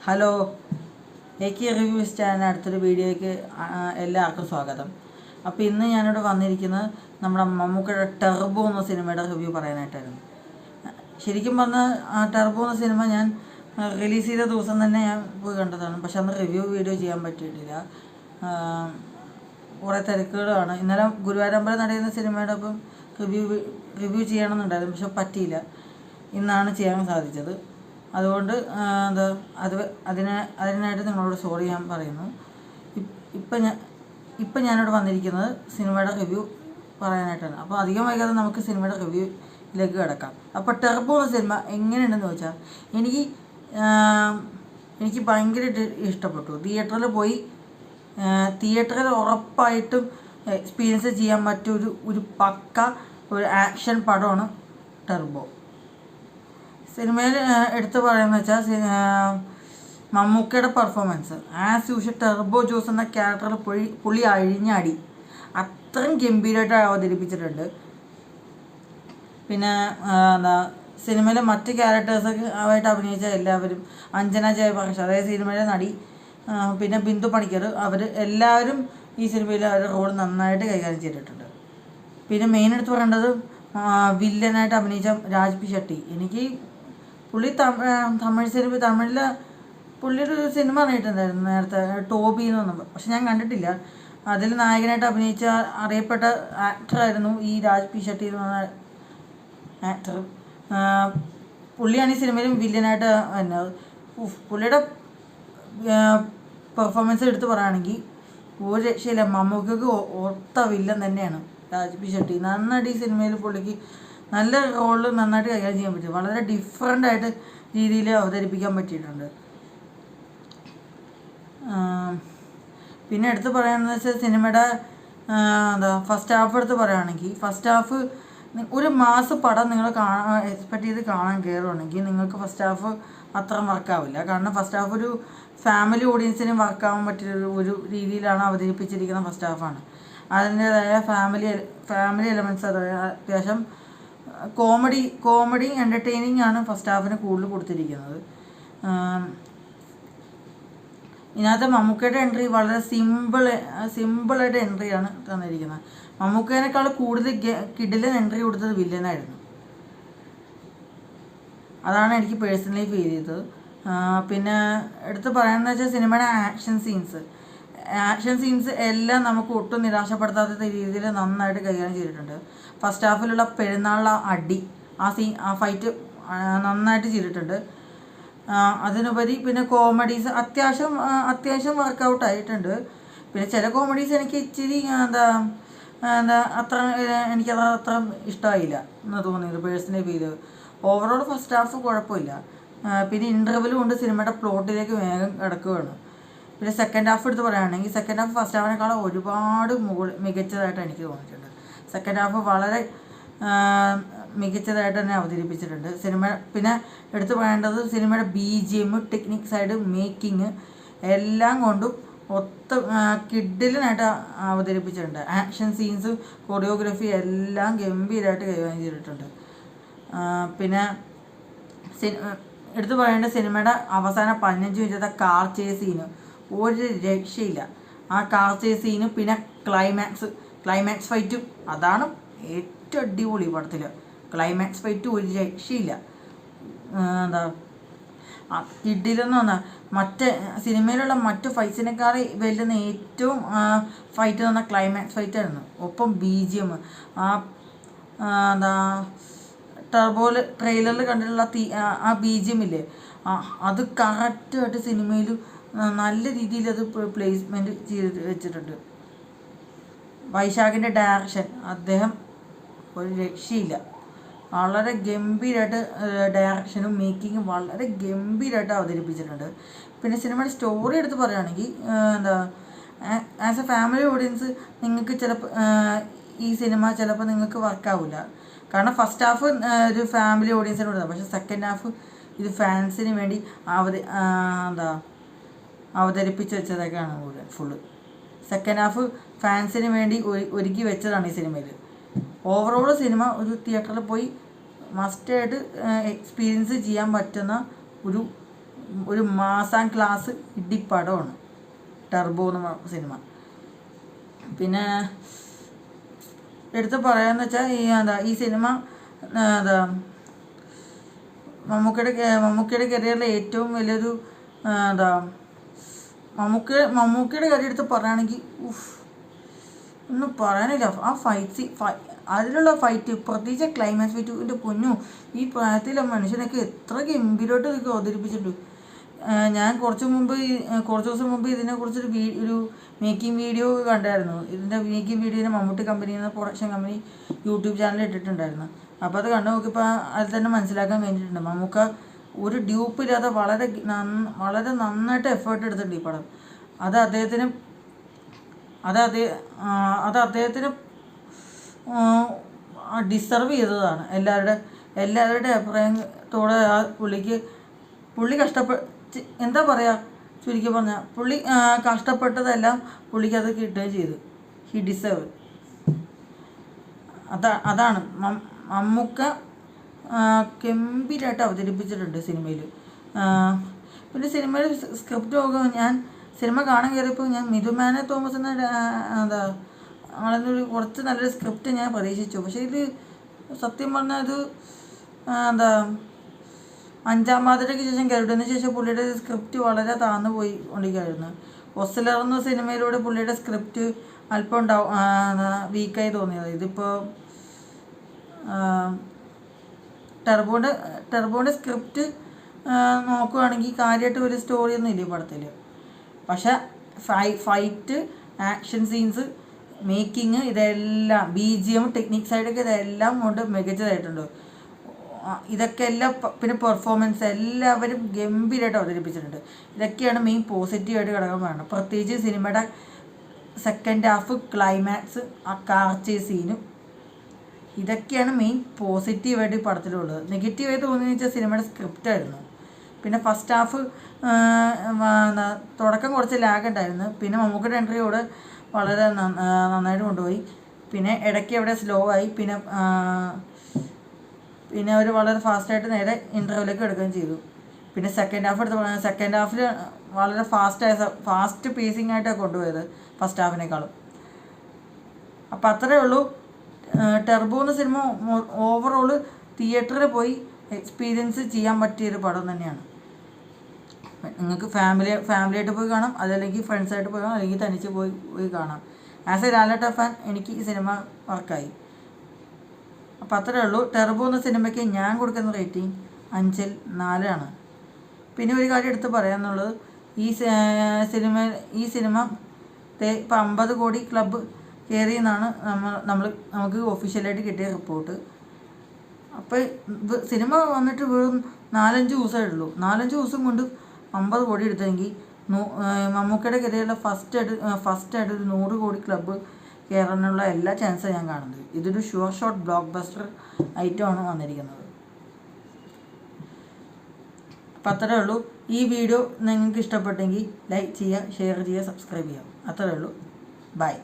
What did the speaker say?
Hello, reviews channel അടുത്തൊരു വീഡിയോയ്ക്ക് എല്ലാവർക്കും സ്വാഗതം. അപ്പോൾ ഇന്ന് ഞാനിവിടെ വന്നിരിക്കുന്നത് നമ്മുടെ മമ്മൂക്കയുടെ ടെർബോ എന്ന സിനിമയുടെ റിവ്യൂ പറയാനായിട്ടായിരുന്നു. ശരിക്കും പറഞ്ഞാൽ ടെർബോ എന്ന സിനിമ ഞാൻ റിലീസ് ചെയ്ത ദിവസം തന്നെ ഞാൻ പോയി കണ്ടതാണ്. പക്ഷെ അന്ന് റിവ്യൂ വീഡിയോ ചെയ്യാൻ പറ്റിയിട്ടില്ല, കുറേ തിരക്കുകളാണ്. ഇന്നലെ ഗുരുവായൂരമ്പലം നടക്കുന്ന സിനിമയുടെ ഒപ്പം റിവ്യൂ ചെയ്യണമെന്നുണ്ടായിരുന്നു, പക്ഷെ പറ്റിയില്ല. ഇന്നാണ് ചെയ്യാൻ സാധിച്ചത്. അതുകൊണ്ട് അതിനായിട്ട് നിങ്ങളോട് സോറി ഞാൻ പറയുന്നു. ഇപ്പം ഞാനിവിടെ വന്നിരിക്കുന്നത് സിനിമയുടെ റിവ്യൂ പറയാനായിട്ടാണ്. അപ്പോൾ അധികം വൈകാതെ നമുക്ക് സിനിമയുടെ റിവ്യൂയിലേക്ക് കിടക്കാം. അപ്പോൾ ടെർബോ എന്ന സിനിമ എങ്ങനെയുണ്ടെന്ന് വെച്ചാൽ എനിക്ക് ഭയങ്കരമായിട്ട് ഇഷ്ടപ്പെട്ടു. തിയേറ്ററിൽ ഉറപ്പായിട്ടും എക്സ്പീരിയൻസ് ചെയ്യാൻ പറ്റിയ ഒരു പക്ക ഒരു ആക്ഷൻ പടമാണ് ടെർബോ. സിനിമയിൽ എടുത്തു പറയുന്നത് വെച്ചാൽ മമ്മൂക്കയുടെ performance as usual Turbo Jose എന്ന ക്യാരക്ടറിൽ പുള്ളി അഴിഞ്ഞാടി അത്രയും ഗംഭീരമായിട്ട് അവതരിപ്പിച്ചിട്ടുണ്ട്. പിന്നെ സിനിമയിലെ മറ്റ് ക്യാരക്ടേഴ്സൊക്കെ ആയിട്ട് അഭിനയിച്ച എല്ലാവരും, അഞ്ജന ജയപ്രകാശ് അതായത് സിനിമയിലെ നടി, പിന്നെ ബിന്ദു പണിക്കർ, അവർ എല്ലാവരും ഈ സിനിമയിൽ അവരുടെ റോൾ നന്നായിട്ട് കൈകാര്യം ചെയ്തിട്ടുണ്ട്. പിന്നെ മെയിൻ എടുത്ത് പറയേണ്ടത് വില്ലനായിട്ട് അഭിനയിച്ച രാജ് പി ഷെട്ടി. എനിക്ക് പുള്ളി തമിഴിൽ പുള്ളിയുടെ ഒരു സിനിമ അറിയിട്ടുണ്ടായിരുന്നു നേരത്തെ, ടോബി എന്ന് പറഞ്ഞു, പക്ഷെ ഞാൻ കണ്ടിട്ടില്ല. അതിൽ നായകനായിട്ട് അഭിനയിച്ച അറിയപ്പെട്ട ആക്ടറായിരുന്നു ഈ രാജ് പി ഷെട്ടി എന്ന് പറഞ്ഞ ആക്ടർ. പുള്ളിയാണ് ഈ സിനിമയിലും വില്ലനായിട്ട് വരുന്നത്. പുള്ളിയുടെ പെർഫോമൻസ് എടുത്ത് പറയുകയാണെങ്കിൽ ഒരു രക്ഷയില്ല. മമ്മൂക്കക്ക് ഒത്ത വില്ലൻ തന്നെയാണ് രാജ് പി ഷെട്ടി. നന്നായിട്ട് ഈ സിനിമയിൽ പുള്ളിക്ക് നല്ല റോളിൽ നന്നായിട്ട് കൈകാര്യം ചെയ്യാൻ പറ്റും. വളരെ ഡിഫറെൻ്റ് ആയിട്ട് രീതിയിൽ അവതരിപ്പിക്കാൻ പറ്റിയിട്ടുണ്ട്. പിന്നെ എടുത്ത് പറയുകയാണെന്ന് വെച്ചാൽ സിനിമയുടെ ഫസ്റ്റ് ഹാഫ് എടുത്ത് പറയുകയാണെങ്കിൽ, ഫസ്റ്റ് ഹാഫ് ഒരു മാസം പടം നിങ്ങൾ എക്സ്പെക്റ്റ് ചെയ്ത് കാണാൻ കയറുകയാണെങ്കിൽ നിങ്ങൾക്ക് ഫസ്റ്റ് ഹാഫ് അത്ര വർക്കാവില്ല. കാരണം ഫസ്റ്റ് ഹാഫ് ഒരു ഫാമിലി ഓഡിയൻസിന് വർക്കാവാൻ പറ്റിയ ഒരു രീതിയിലാണ് അവതരിപ്പിച്ചിരിക്കുന്ന ഫസ്റ്റ് ഹാഫാണ്. അതിൻ്റേതായ ഫാമിലി എലമെൻറ്റ്സ്, അതായത് അത്യാവശ്യം കോമഡി എൻ്റർടൈനിങ് ആണ് ഫസ്റ്റ് ഹാഫിന് കൂടുതൽ കൊടുത്തിരിക്കുന്നത്. ഇതിനകത്ത് മമ്മൂക്കയുടെ എൻട്രി വളരെ സിമ്പിളായിട്ട് എൻട്രിയാണ് തന്നിരിക്കുന്നത്. മമ്മൂക്കേനേക്കാൾ കൂടുതൽ കിടിലൻ എൻട്രി കൊടുത്തത് വില്ലനായിരുന്നു. അതാണ് എനിക്ക് പേഴ്സണലി ഫീൽ ചെയ്തത്. പിന്നെ എടുത്ത് പറയാമെന്ന് വെച്ചാൽ സിനിമയുടെ ആക്ഷൻ സീൻസ് എല്ലാം നമുക്ക് ഒട്ടും നിരാശപ്പെടുത്താത്ത രീതിയിൽ നന്നായിട്ട് കൈകാര്യം ചെയ്തിട്ടുണ്ട്. ഫസ്റ്റ് ഹാഫിലുള്ള പെരുന്നാളിലെ അടി, ആ ഫൈറ്റ് നന്നായിട്ട് ചെയ്തിട്ടുണ്ട്. അതിനുപരി പിന്നെ കോമഡീസ് അത്യാവശ്യം വർക്കൗട്ട് ആയിട്ടുണ്ട്. പിന്നെ ചില കോമഡീസ് എനിക്ക് ഇച്ചിരി എനിക്കത് അത്ര ഇഷ്ടമായില്ല എന്ന് തോന്നിയത് personally feel. Overall first half കുഴപ്പമില്ല. പിന്നെ ഇൻ്റർവെലും കൊണ്ട് സിനിമയുടെ പ്ലോട്ടിലേക്ക് വേഗം കിടക്കുകയാണ്. പിന്നെ സെക്കൻഡ് ഹാഫ് എടുത്ത് പറയുകയാണെങ്കിൽ സെക്കൻഡ് ഹാഫ് ഫസ്റ്റ് ഹാഫിനേക്കാളും ഒരുപാട് മികച്ചതായിട്ട് എനിക്ക് തോന്നിയിട്ടുണ്ട്. സെക്കൻഡ് ഹാഫ് വളരെ മികച്ചതായിട്ട് തന്നെ അവതരിപ്പിച്ചിട്ടുണ്ട് സിനിമ. പിന്നെ എടുത്തു പറയേണ്ടത് സിനിമയുടെ BGM, ടെക്നിക് സൈഡ്, മേക്കിങ് എല്ലാം കൊണ്ടും കിഡിലിനായിട്ട് അവതരിപ്പിച്ചിട്ടുണ്ട്. ആക്ഷൻ സീൻസ്, കൊറിയോഗ്രഫി എല്ലാം ഗംഭീരമായിട്ട് കൈകാര്യം ചെയ്തിട്ടുണ്ട്. പിന്നെ എടുത്തു പറയേണ്ട സിനിമയുടെ അവസാന 15 മിനിറ്റത്തെ കാർ ചേസ് സീന് ഒരു രക്ഷയില്ല. ആ കാർ ചേസ് സീനും പിന്നെ ക്ലൈമാക്സ് ഫൈറ്റും അതാണ് ഏറ്റവും അടിപൊളി പടത്തിൽ. ക്ലൈമാക്സ് ഫൈറ്റ് ഒരു രക്ഷയില്ല. കിഡിലെന്ന് പറഞ്ഞാൽ മറ്റേ സിനിമയിലുള്ള മറ്റു ഫൈറ്റ്സിനേക്കാൾ വെല്ലുന്ന ഏറ്റവും ഫൈറ്റ് എന്ന് പറഞ്ഞാൽ ക്ലൈമാക്സ് ഫൈറ്റായിരുന്നു. ഒപ്പം BGM, ടെർബോയിൽ ട്രെയിലറിൽ കണ്ടിട്ടുള്ള ആ BGM ഇല്ലേ, അത് കറക്റ്റായിട്ട് സിനിമയിൽ നല്ല രീതിയിൽ അത് പ്ലേസ്മെൻറ്റ് ചെയ്ത് വെച്ചിട്ടുണ്ട്. വൈശാഖിൻ്റെ ഡയറക്ഷൻ, അദ്ദേഹം ഒരു രക്ഷയില്ല. വളരെ ഗംഭീരമായിട്ട് ഡയറക്ഷനും മേക്കിങ്ങും വളരെ ഗംഭീരമായിട്ട് അവതരിപ്പിച്ചിട്ടുണ്ട്. പിന്നെ സിനിമയുടെ സ്റ്റോറി എടുത്ത് പറയുകയാണെങ്കിൽ ആസ് എ ഫാമിലി ഓഡിയൻസ് നിങ്ങൾക്ക് ചിലപ്പോൾ ഈ സിനിമ ചിലപ്പോൾ നിങ്ങൾക്ക് വർക്കാവില്ല. കാരണം ഫസ്റ്റ് ഹാഫ് ഒരു ഫാമിലി ഓഡിയൻസിന് കൊടുത്തത്, പക്ഷേ സെക്കൻഡ് ഹാഫ് ഇത് ഫാൻസിന് വേണ്ടി അവതരിപ്പിച്ച് വെച്ചതൊക്കെയാണ് ഫുള്ള്. സെക്കൻഡ് ഹാഫ് ഫാൻസിന് വേണ്ടി ഒരുക്കി വെച്ചതാണ് ഈ സിനിമയിൽ. ഓവറോൾ സിനിമ ഒരു തിയേറ്ററിൽ പോയി മസ്റ്റായിട്ട് എക്സ്പീരിയൻസ് ചെയ്യാൻ പറ്റുന്ന ഒരു ഒരു മാസാം ക്ലാസ് ഇടിപ്പടമാണ് ടർബോ എന്ന സിനിമ. പിന്നെ എടുത്ത് പറയാന്ന് വെച്ചാൽ ഈ സിനിമ മമ്മൂക്കയുടെ കരിയറിലെ ഏറ്റവും വലിയൊരു മമ്മൂക്കയുടെ കാര്യം എടുത്ത് പറയുകയാണെങ്കിൽ ഒന്നും പറയാനില്ല. ആ അതിലുള്ള ഫൈറ്റ്, പ്രത്യേകിച്ച് ക്ലൈമാക്സ് ഫൈറ്റ്, എൻ്റെ പൊന്നു, ഈ പ്രായത്തിലെ മനുഷ്യനൊക്കെ എത്ര ഗംഭീരമായിട്ട് ഇതൊക്കെ അവതരിപ്പിച്ചിട്ടുണ്ട്. ഞാൻ കുറച്ച് ദിവസം മുമ്പ് ഇതിനെക്കുറിച്ചൊരു ഒരു മേക്കിംഗ് വീഡിയോ കണ്ടായിരുന്നു. ഇതിൻ്റെ മേക്കിംഗ് വീഡിയോനെ മമ്മൂട്ടി കമ്പനി എന്ന പ്രൊഡക്ഷൻ കമ്പനി യൂട്യൂബ് ചാനലിൽ ഇട്ടിട്ടുണ്ടായിരുന്നു. അപ്പോൾ അത് കണ്ടു നോക്കിയപ്പോൾ അതിൽ തന്നെ മനസ്സിലാക്കാൻ കഴിഞ്ഞിട്ടുണ്ട് മമ്മൂക്ക ഒരു ഡ്യൂപ്പില്ലാതെ വളരെ നന്നായിട്ട് എഫേർട്ട് എടുത്തിട്ടുണ്ട് ഈ പടം. അത് അദ്ദേഹത്തിന് ഡിസർവ് ചെയ്തതാണ്. എല്ലാവരുടെ അഭിപ്രായത്തോടെ ആ പുള്ളി എന്താ പറയുക, ചുരുക്കി പറഞ്ഞാൽ പുള്ളി കഷ്ടപ്പെട്ടതെല്ലാം പുള്ളിക്ക് അത് കിട്ടുകയും ചെയ്തു. He deserve. അതാണ് മമ്മൂക്ക ഗംഭീരമായിട്ട് അവതരിപ്പിച്ചിട്ടുണ്ട് സിനിമയിൽ. പിന്നെ സിനിമയിൽ സ്ക്രിപ്റ്റ് നോക്കുക, ഞാൻ സിനിമ കാണാൻ കയറിയപ്പോൾ ഞാൻ മിഥുൻ തോമസ് ആളെന്നൊരു കുറച്ച് നല്ലൊരു സ്ക്രിപ്റ്റ് ഞാൻ പ്രതീക്ഷിച്ചു. പക്ഷേ ഇത് സത്യം പറഞ്ഞാൽ ഇത് അഞ്ചാം പാതിരയ്ക്ക് ശേഷം ഗരുഡന് ശേഷം പുള്ളിയുടെ സ്ക്രിപ്റ്റ് വളരെ താന്നു പോയി കൊണ്ടിരിക്കുകയായിരുന്നു. ഒസ്ലർ എന്ന സിനിമയിലൂടെ പുള്ളിയുടെ സ്ക്രിപ്റ്റ് അല്പം വീക്കായി തോന്നിയത്. ഇതിപ്പോൾ ടെർബോൻ്റെ സ്ക്രിപ്റ്റ് നോക്കുകയാണെങ്കിൽ കാര്യമായിട്ട് ഒരു സ്റ്റോറിയൊന്നും ഇല്ല ഈ പടത്തിൽ. പക്ഷെ ഫൈറ്റ്, ആക്ഷൻ സീൻസ്, മേക്കിങ്, ഇതെല്ലാം BGM, ടെക്നിക് സൈഡൊക്കെ ഇതെല്ലാം കൊണ്ട് മികച്ചതായിട്ടുണ്ട്. ഇതൊക്കെ എല്ലാം. പിന്നെ പെർഫോമൻസ് എല്ലാവരും ഗംഭീരമായിട്ട് അവതരിപ്പിച്ചിട്ടുണ്ട്. ഇതൊക്കെയാണ് മെയിൻ പോസിറ്റീവായിട്ട് ഘടകം വേണം. പ്രത്യേകിച്ച് സിനിമയുടെ സെക്കൻഡ് ഹാഫ്, ക്ലൈമാക്സ്, ആ കാർ ചേസ് സീനും, ഇതൊക്കെയാണ് മെയിൻ പോസിറ്റീവായിട്ട് ഈ പടത്തിലുള്ളത്. നെഗറ്റീവായി തോന്നിയെന്ന് വെച്ചാൽ സിനിമയുടെ സ്ക്രിപ്റ്റായിരുന്നു. പിന്നെ ഫസ്റ്റ് ഹാഫ് തുടക്കം കുറച്ച് ലാഗ് ഉണ്ടായിരുന്നു. പിന്നെ മമ്മൂക്കയുടെ എൻട്രിയോട് വളരെ നന്നായിട്ട് കൊണ്ടുപോയി. പിന്നെ ഇടയ്ക്ക് അവിടെ സ്ലോ ആയി. പിന്നെ അവർ വളരെ ഫാസ്റ്റായിട്ട് നേരെ ഇൻ്റർവ്യൂലേക്ക് എടുക്കുകയും ചെയ്തു. പിന്നെ സെക്കൻഡ് ഹാഫിൽ വളരെ ഫാസ്റ്റ് പേസിംഗ് ആയിട്ടാണ് കൊണ്ടുപോയത് ഫസ്റ്റ് ഹാഫിനേക്കാളും. അപ്പം അത്രയേ ഉള്ളൂ. ടെർബോ എന്ന സിനിമ ഓവറോൾ തിയേറ്ററിൽ പോയി എക്സ്പീരിയൻസ് ചെയ്യാൻ പറ്റിയൊരു പടം തന്നെയാണ്. നിങ്ങൾക്ക് ഫാമിലിയായിട്ട് പോയി കാണാം, അതല്ലെങ്കിൽ ഫ്രണ്ട്സായിട്ട് പോയി കാണാം, അല്ലെങ്കിൽ തനിച്ച് പോയി കാണാം. ആസ് എ ലാലേട്ട ഫാൻ എനിക്ക് ഈ സിനിമ വർക്കായി. അപ്പോൾ അത്രയേ ഉള്ളൂ. ടെർബോ എന്ന സിനിമയ്ക്ക് ഞാൻ കൊടുക്കുന്ന റേറ്റിംഗ് 5/4 ആണ്. പിന്നെ ഒരു കാര്യം എടുത്ത് പറയാനുള്ളത്, ഈ സിനിമ ഇപ്പോൾ 50 കോടി ക്ലബ്ബ് കയറിയെന്നാണ് നമുക്ക് ഒഫീഷ്യലായിട്ട് കിട്ടിയ റിപ്പോർട്ട്. അപ്പോൾ സിനിമ വന്നിട്ട് വെറും 4-5 ദിവസമേ ഉള്ളൂ. 4-5 ദിവസം കൊണ്ട് 50 കോടി എടുത്തെങ്കിൽ മമ്മൂക്കയുടെ കരിയറിലെ ഫസ്റ്റായിട്ട് ഒരു 100 കോടി ക്ലബ്ബ് കയറാനുള്ള എല്ലാ ചാൻസും ഞാൻ കാണുന്നത്. ഇതൊരു ഷുവർ ഷോട്ട് ബ്ലോക്ക് ബസ്റ്റർ ഐറ്റമാണ് വന്നിരിക്കുന്നത്. അപ്പം അത്രയേ ഉള്ളൂ. ഈ വീഡിയോ നിങ്ങൾക്ക് ഇഷ്ടപ്പെട്ടെങ്കിൽ ലൈക്ക് ചെയ്യുക, ഷെയർ ചെയ്യുക, സബ്സ്ക്രൈബ് ചെയ്യുക. അത്രയേ ഉള്ളൂ. ബൈ.